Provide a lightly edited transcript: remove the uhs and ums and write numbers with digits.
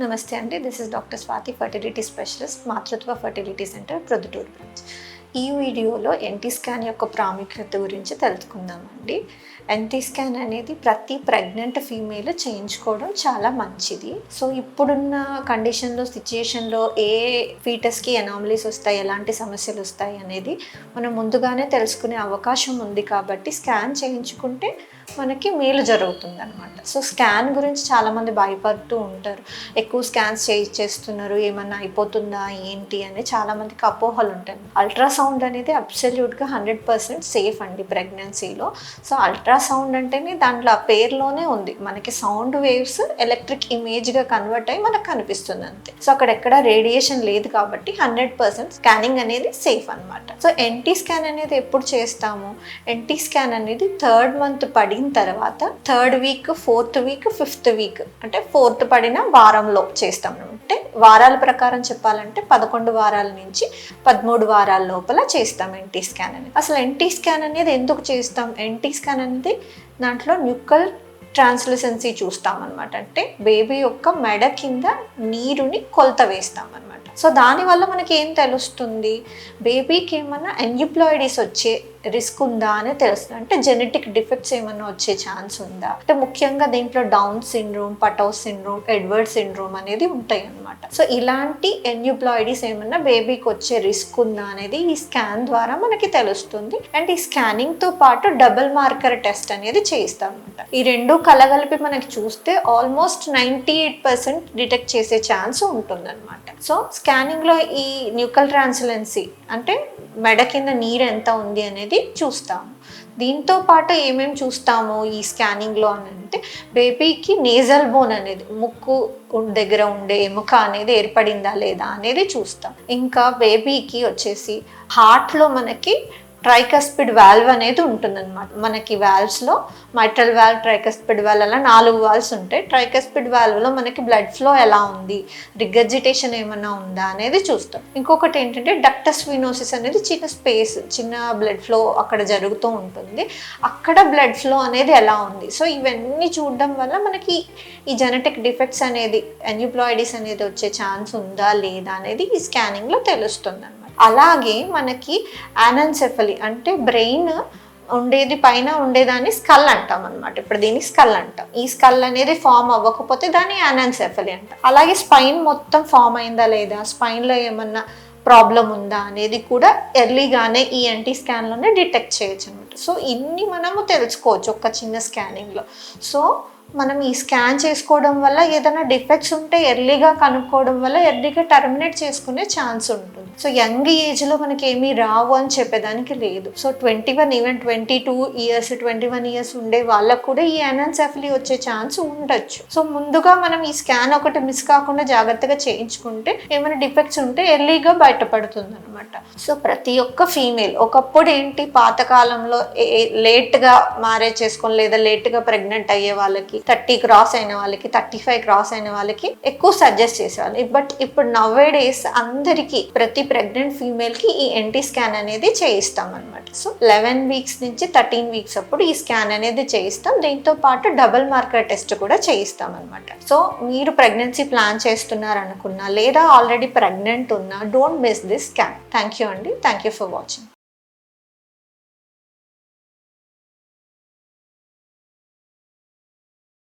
నమస్తే అండి. This is doctor Swathi, fertility specialist, మాతృత్వ ఫర్టిలిటీ సెంటర్, ప్రొద్దుటూరు బ్రాంచ్. ఈ వీడియోలో ఎన్టీ స్కాన్ యొక్క ప్రాముఖ్యత గురించి తెలుసుకుందామండి. ఎన్టీ స్కాన్ అనేది ప్రతి ప్రెగ్నెంట్ ఫీమేల్ చేయించుకోవడం చాలా మంచిది. సో ఇప్పుడున్న కండిషన్లో, సిచ్యుయేషన్లో ఏ ఫీటస్కి ఎనామలీస్ వస్తాయి, ఎలాంటి సమస్యలు వస్తాయి అనేది మనం ముందుగానే తెలుసుకునే అవకాశం ఉంది. కాబట్టి స్కాన్ చేయించుకుంటే మనకి మేలు జరుగుతుంది అనమాట. సో స్కాన్ గురించి చాలామంది భయపడుతూ ఉంటారు. ఎక్కువ స్కాన్స్ చేస్తున్నారు, ఏమన్నా అయిపోతుందా ఏంటి అని చాలామందికి అపోహలు ఉంటాయి. అల్ట్రాసౌండ్ అనేది అబ్సల్యూట్గా 100% సేఫ్ అండి ప్రెగ్నెన్సీలో. సో అల్ట్రాసౌండ్ అంటేనే దాంట్లో ఆ పేరులోనే ఉంది, మనకి సౌండ్ వేవ్స్ ఎలక్ట్రిక్ ఇమేజ్గా కన్వర్ట్ అయ్యి మనకు కనిపిస్తుంది అంతే. సో అక్కడెక్కడ రేడియేషన్ లేదు కాబట్టి 100% స్కానింగ్ అనేది సేఫ్ అనమాట. సో ఎన్టీ స్కాన్ అనేది ఎప్పుడు చేస్తాము? ఎన్టీ స్కాన్ అనేది 3rd మంత్ పడిన తర్వాత 3rd week, 4th week, 5th week అంటే 4th పడిన వారంలో చేస్తాం. అంటే వారాల ప్రకారం చెప్పాలంటే 11 వారాల నుంచి 13 వారాల లోపల చేస్తాం ఎన్టీ స్కాన్ అనేది. అసలు ఎన్టీ స్కాన్ అనేది ఎందుకు చేస్తాం? ఎన్టీ స్కాన్ అనేది దాంట్లో న్యూకల్ ట్రాన్స్లూసెన్సీ చూస్తాం అనమాట. అంటే బేబీ యొక్క మెడ కింద నీరుని కొలత వేస్తాం అనమాట. సో దానివల్ల మనకి ఏం తెలుస్తుంది? బేబీకి ఏమన్నా ఎన్యూప్లాయిడీస్ వచ్చే రిస్క్ ఉందా అని తెలుస్తుంది. అంటే జెనెటిక్ డిఫెక్ట్స్ ఏమన్నా వచ్చే ఛాన్స్ ఉందా అంటే ముఖ్యంగా దీంట్లో Down syndrome, Patau syndrome, Edward syndrome అనేది ఉంటాయి అనమాట. సో ఇలాంటి ఎన్యూప్లాయిడీస్ ఏమన్నా బేబీకి వచ్చే రిస్క్ ఉందా అనేది ఈ స్కాన్ ద్వారా మనకి తెలుస్తుంది. అండ్ ఈ స్కానింగ్ తో పాటు డబుల్ మార్కర్ టెస్ట్ అనేది చేయిస్తాం అనమాట. ఈ రెండు కలగలిపి మనకి చూస్తే ఆల్మోస్ట్ 98% డిటెక్ట్ చేసే ఛాన్స్ ఉంటుంది అనమాట. సో స్కానింగ్ లో ఈ న్యూకల్ ట్రాన్స్లెన్సీ అంటే మెడ కింద నీరు ఎంత ఉంది అనేది చూస్తాము. దీంతో పాటు ఏమేమి చూస్తాము ఈ స్కానింగ్లో అని అంటే బేబీకి నేజల్ బోన్ అనేది ముక్కు దగ్గర ఉండే ఎముక అనేది ఏర్పడిందా లేదా అనేది చూస్తాం. ఇంకా బేబీకి వచ్చేసి హార్ట్లో మనకి ట్రైకస్పిడ్ వాల్వ్ అనేది ఉంటుందన్నమాట. మనకి వాల్వ్స్లో మైట్రల్ వాల్వ్, ట్రైకస్పిడ్ వాల్వ్ అలా 4 వాల్వ్స్ ఉంటాయి. ట్రైకస్పిడ్ వాల్వ్లో మనకి బ్లడ్ ఫ్లో ఎలా ఉంది, రిగర్జిటేషన్ ఏమన్నా ఉందా అనేది చూస్తాం. ఇంకొకటి ఏంటంటే డక్టస్ వెనోసిస్ అనేది చిన్న స్పేస్, చిన్న బ్లడ్ ఫ్లో అక్కడ జరుగుతూ ఉంటుంది. అక్కడ బ్లడ్ ఫ్లో అనేది ఎలా ఉంది. సో ఇవన్నీ చూడడం వల్ల మనకి ఈ జెనెటిక్ డిఫెక్ట్స్ అనేది, ఎన్యూప్లాయిడీస్ అనేది వచ్చే ఛాన్స్ ఉందా లేదా అనేది ఈ స్కానింగ్లో తెలుస్తుంది అనమాట. అలాగే మనకి యానెన్సెఫలీ అంటే బ్రెయిన్ ఉండేది పైన ఉండేదాన్ని స్కల్ అంటాం అనమాట. ఇప్పుడు దీన్ని స్కల్ అంటాం. ఈ స్కల్ అనేది ఫామ్ అవ్వకపోతే దాన్ని యానెన్సెఫలీ అంటాం. అలాగే స్పైన్ మొత్తం ఫామ్ అయిందా లేదా, స్పైన్లో ఏమన్నా ప్రాబ్లం ఉందా అనేది కూడా ఎర్లీగానే ఈ ఎన్టీ స్కాన్లోనే డిటెక్ట్ చేయొచ్చు అనమాట. సో ఇన్ని మనము తెలుసుకోవచ్చు ఒక్క చిన్న స్కానింగ్లో. సో మనం ఈ స్కాన్ చేసుకోవడం వల్ల ఏదైనా డిఫెక్ట్స్ ఉంటే ఎర్లీగా కనుక్కోవడం వల్ల ఎర్లీగా టర్మినేట్ చేసుకునే ఛాన్స్ ఉంటుంది. సో యంగ్ ఏజ్లో మనకి ఏమీ రావు అని చెప్పేదానికి లేదు. సో 21, ఈవెన్ 22 ఇయర్స్, 21 ఇయర్స్ ఉండే వాళ్ళకు కూడా ఈ యానెన్సెఫలీ వచ్చే ఛాన్స్ ఉండొచ్చు. సో ముందుగా మనం ఈ స్కాన్ ఒకటి మిస్ కాకుండా జాగ్రత్తగా చేయించుకుంటే ఏమైనా డిఫెక్ట్స్ ఉంటే ఎర్లీగా బయటపడుతుంది అనమాట. సో ప్రతి ఒక్క ఫీమేల్ ఒకప్పుడు ఏంటి పాతకాలంలో లేట్గా మ్యారేజ్ చేసుకొని లేదా లేట్గా ప్రెగ్నెంట్ అయ్యే వాళ్ళకి, 30 క్రాస్ అయిన వాళ్ళకి, 35 క్రాస్ అయిన వాళ్ళకి ఎక్కువ సజెస్ట్ చేసేవాళ్ళు. బట్ ఇప్పుడు నవ్వే డేస్ అందరికీ, ప్రతి ప్రెగ్నెంట్ ఫీమేల్కి ఈ ఎన్టీ స్కాన్ అనేది చేయిస్తాం అనమాట. సో 11 వీక్స్ నుంచి 13 వీక్స్ అప్పుడు ఈ స్కాన్ అనేది చేయిస్తాం. దీంతో పాటు డబుల్ మార్కర్ టెస్ట్ కూడా చేయిస్తాం అనమాట. సో మీరు ప్రెగ్నెన్సీ ప్లాన్ చేస్తున్నారనుకున్నా లేదా ఆల్రెడీ ప్రెగ్నెంట్ ఉన్నా don't miss this scan. Thank you అండి. Thank you for watching.